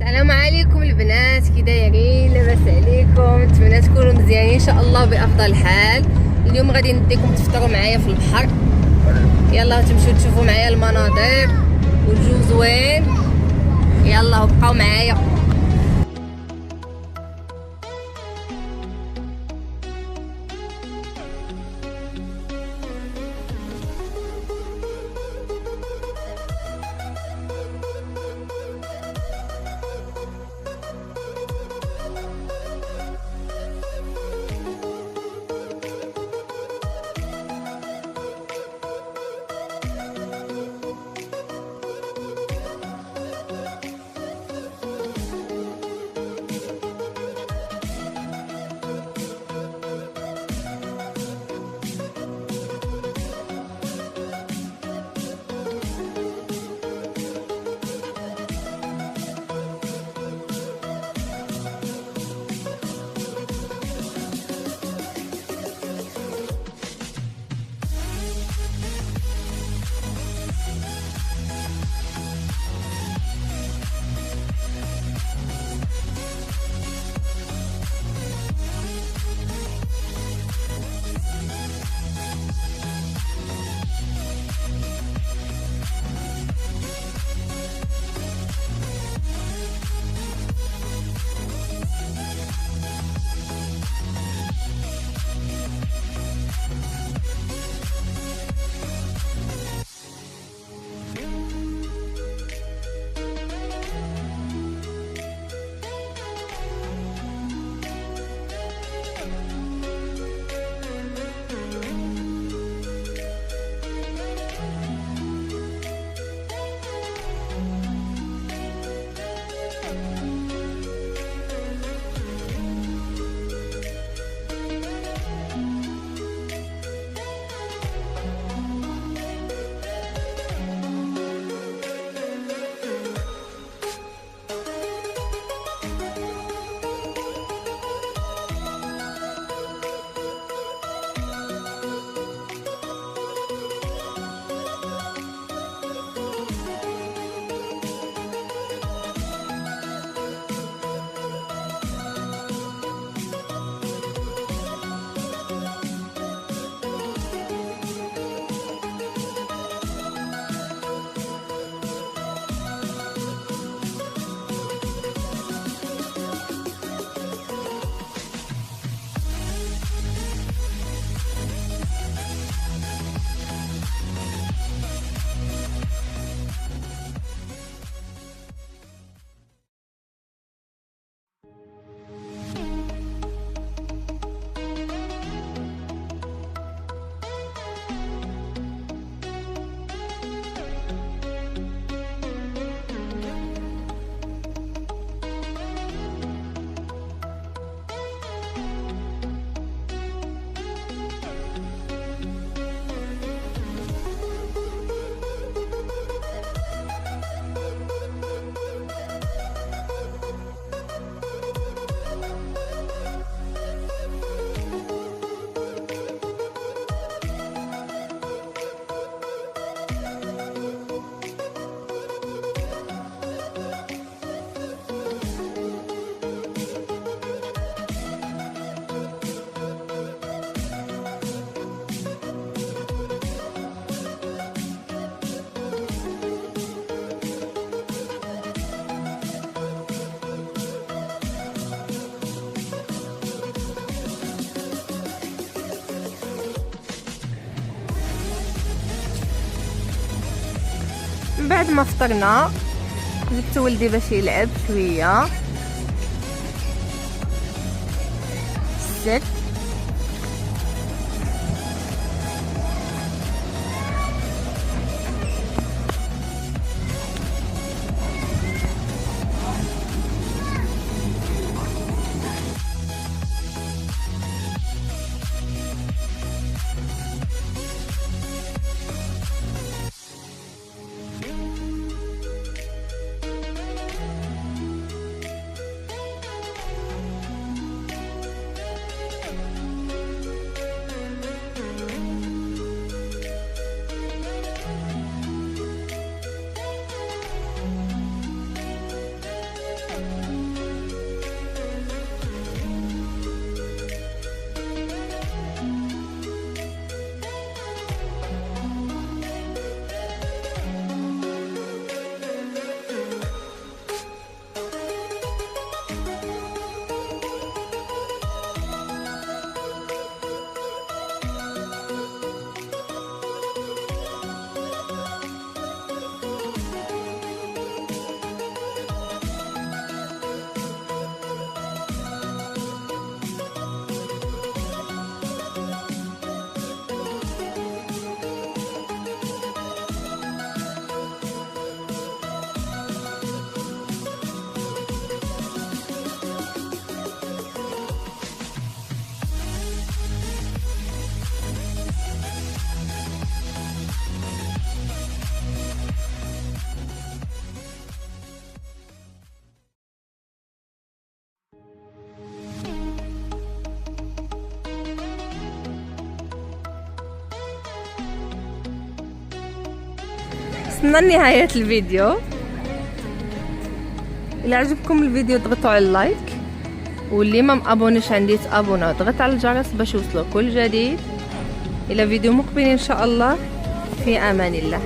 السلام عليكم البنات، كي دايرين؟ لاباس عليكم؟ نتمنى تكونوا مزيانين ان شاء الله بافضل حال. اليوم غادي نديكم تفطروا معايا في البحر. يلا تمشوا تشوفوا معايا المناظر والجو زوين. يلا بقاو معايا. من بعد ما فطرنا جبت ولدي باش يلعب شويه. الست وصلنا لنهاية الفيديو. إلا عجبكم الفيديو ضغطوا على اللايك، واللي ما مابونيش عندي تابونا وضغط على الجرس باش يوصلوا كل جديد. الى فيديو مقبل ان شاء الله. في امان الله.